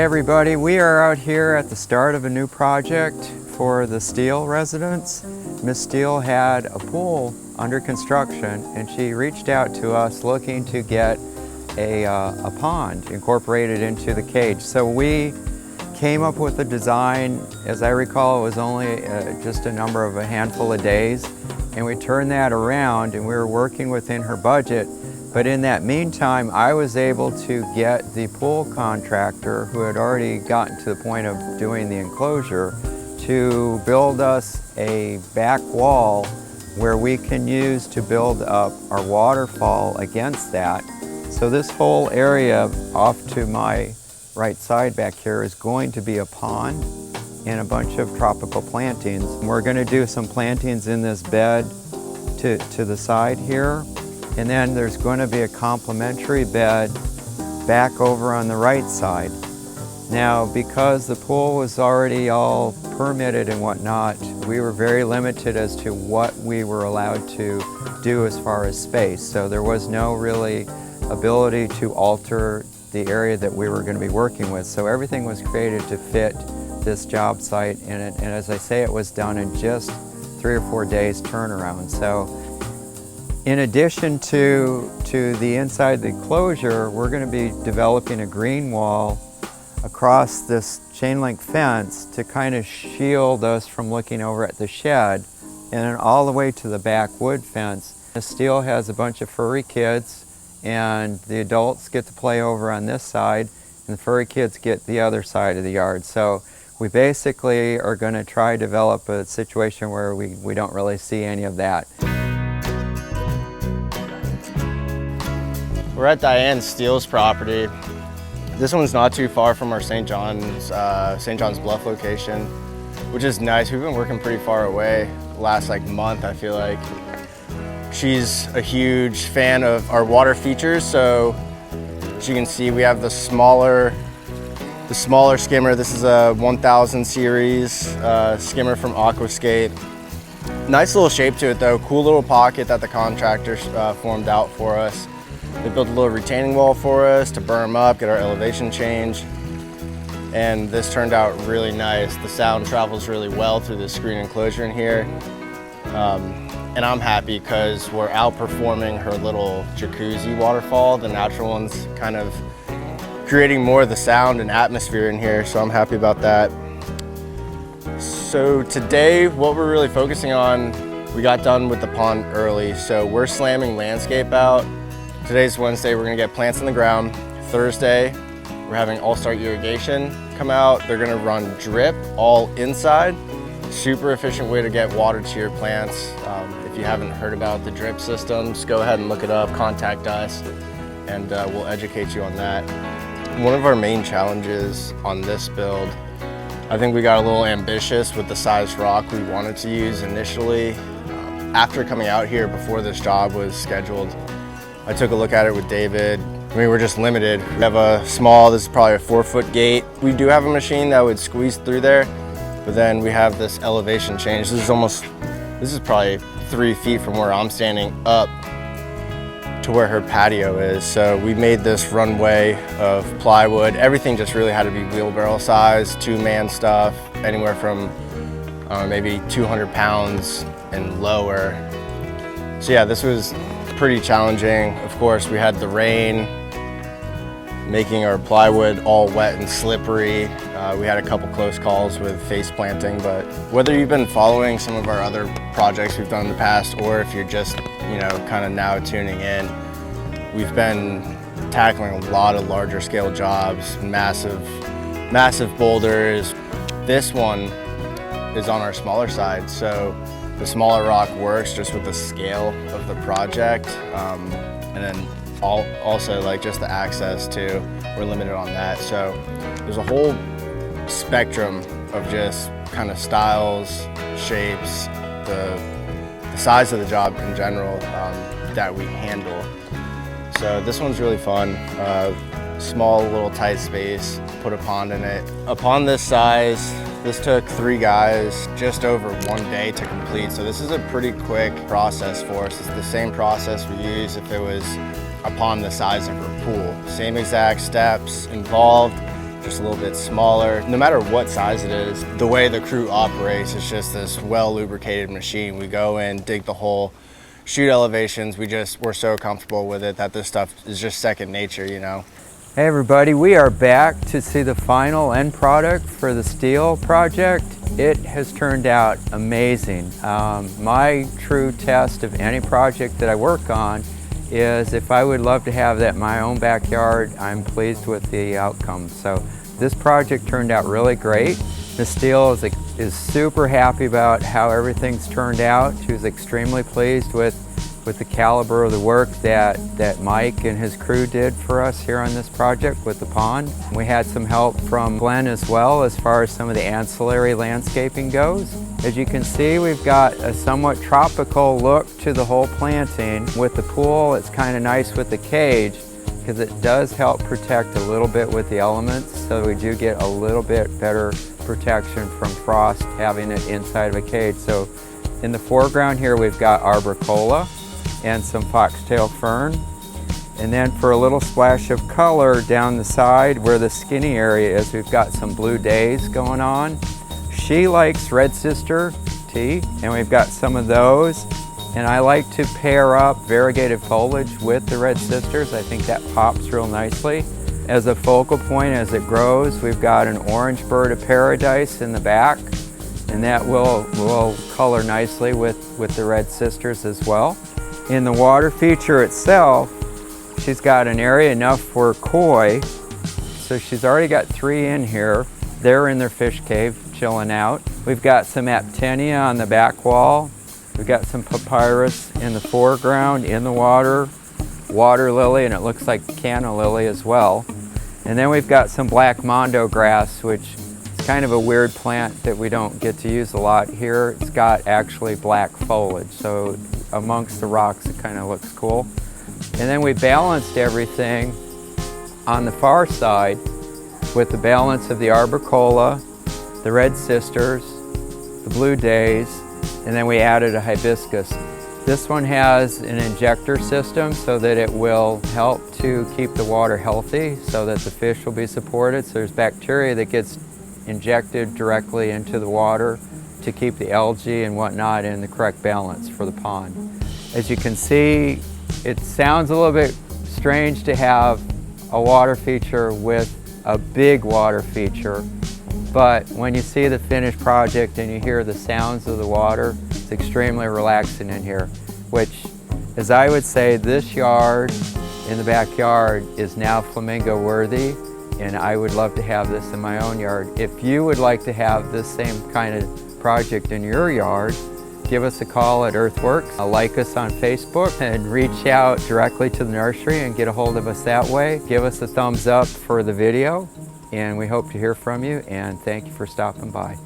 Hey everybody, we are out here at the start of a new project for the Steele residents. Miss Steele had a pool under construction and she reached out to us looking to get a pond incorporated into the cage. So we came up with a design. As I recall, it was only just a handful of days, and we turned that around and we were working within her budget. But in that meantime, I was able to get the pool contractor, who had already gotten to the point of doing the enclosure, to build us a back wall where we can use to build up our waterfall against that. So this whole area off to my right side back here is going to be a pond and a bunch of tropical plantings. We're going to do some plantings in this bed to the side here. And then there's going to be a complementary bed back over on the right side. Now, because the pool was already all permitted and whatnot, we were very limited as to what we were allowed to do as far as space. So there was no really ability to alter the area that we were going to be working with. So everything was created to fit this job site, and as I say, it was done in just 3 or 4 days turnaround. So in addition to the inside the enclosure, we're going to be developing a green wall across this chain link fence to kind of shield us from looking over at the shed, and then all the way to the back wood fence. The Steele has a bunch of furry kids, and the adults get to play over on this side, and the furry kids get the other side of the yard. So we basically are going to try to develop a situation where we don't really see any of that. We're at Diane Steele's property. This one's not too far from our St. John's Bluff location, which is nice. We've been working pretty far away the last month, I feel like. She's a huge fan of our water features, so as you can see, we have the smaller skimmer. This is a 1000 series skimmer from Aquascape. Nice little shape to it though. Cool little pocket that the contractors formed out for us. They built a little retaining wall for us to berm up, get our elevation change. And this turned out really nice. The sound travels really well through the screen enclosure in here. And I'm happy because we're outperforming her little jacuzzi waterfall. The natural one's kind of creating more of the sound and atmosphere in here, so I'm happy about that. So today, what we're really focusing on, we got done with the pond early, so we're slamming landscape out. Today's Wednesday, we're gonna get plants in the ground. Thursday, we're having all-star irrigation come out. They're gonna run drip all inside. Super efficient way to get water to your plants. If you haven't heard about the drip systems, go ahead and look it up, contact us, and we'll educate you on that. One of our main challenges on this build, I think we got a little ambitious with the size rock we wanted to use initially. After coming out here before this job was scheduled, I took a look at it with David. I mean, we're just limited. We have a small, this is probably a 4-foot gate. We do have a machine that would squeeze through there, but then we have this elevation change. This is probably 3 feet from where I'm standing up to where her patio is. So we made this runway of plywood. Everything just really had to be wheelbarrow size, 2-man stuff, anywhere from maybe 200 pounds and lower. So yeah, this was pretty challenging. Of course, we had the rain, making our plywood all wet and slippery. We had a couple close calls with face planting, but whether you've been following some of our other projects we've done in the past, or if you're just, kind of now tuning in, we've been tackling a lot of larger scale jobs, massive boulders. This one is on our smaller side, so the smaller rock works just with the scale of the project, and then also just the access to, we're limited on that. So there's a whole spectrum of just kind of styles, shapes, the size of the job in general that we handle. So this one's really fun. Small little tight space, put a pond in it. A pond this size, this took 3 guys just over 1 day to complete. So this is a pretty quick process for us. It's the same process we use if it was a pond the size of her pool. Same exact steps involved. just a little bit smaller. No matter what size it is, the way the crew operates is just this well lubricated machine. We go in, dig the hole, shoot elevations. We're so comfortable with it that this stuff is just second nature, you know. Hey everybody, we are back to see the final end product for the steel project. It has turned out amazing. My true test of any project that I work on is if I would love to have that in my own backyard, I'm pleased with the outcome. So this project turned out really great. Ms. Steele is super happy about how everything's turned out. She was extremely pleased with the caliber of the work that Mike and his crew did for us here on this project with the pond. We had some help from Glenn as well as far as some of the ancillary landscaping goes. As you can see, we've got a somewhat tropical look to the whole planting. With the pool, it's kind of nice with the cage because it does help protect a little bit with the elements, so we do get a little bit better protection from frost having it inside of a cage. So in the foreground here, we've got arboricola and some foxtail fern. And then for a little splash of color down the side where the skinny area is, we've got some blue days going on. She likes red sister tea, and we've got some of those. And I like to pair up variegated foliage with the red sisters. I think that pops real nicely. As a focal point as it grows, we've got an orange bird of paradise in the back, and that will color nicely with the red sisters as well. In the water feature itself, she's got an area enough for koi, so she's already got 3 in here. They're in their fish cave chilling out. We've got some aptenia on the back wall. We've got some papyrus in the foreground, in the water lily, and it looks like canna lily as well. And then we've got some black mondo grass, which is kind of a weird plant that we don't get to use a lot here. It's got actually black foliage, so amongst the rocks it kind of looks cool. And then we balanced everything on the far side with the balance of the arboricola, the red sisters, the blue days, and then we added a hibiscus. This one has an injector system so that it will help to keep the water healthy so that the fish will be supported. So there's bacteria that gets injected directly into the water to keep the algae and whatnot in the correct balance for the pond. As you can see, it sounds a little bit strange to have a water feature with a big water feature, but when you see the finished project and you hear the sounds of the water, it's extremely relaxing in here, which, as I would say, this yard in the backyard is now flamingo worthy, and I would love to have this in my own yard. If you would like to have this same kind of project in your yard, give us a call at Earthworks. Like us on Facebook and reach out directly to the nursery and get a hold of us that way. Give us a thumbs up for the video, and we hope to hear from you, and thank you for stopping by.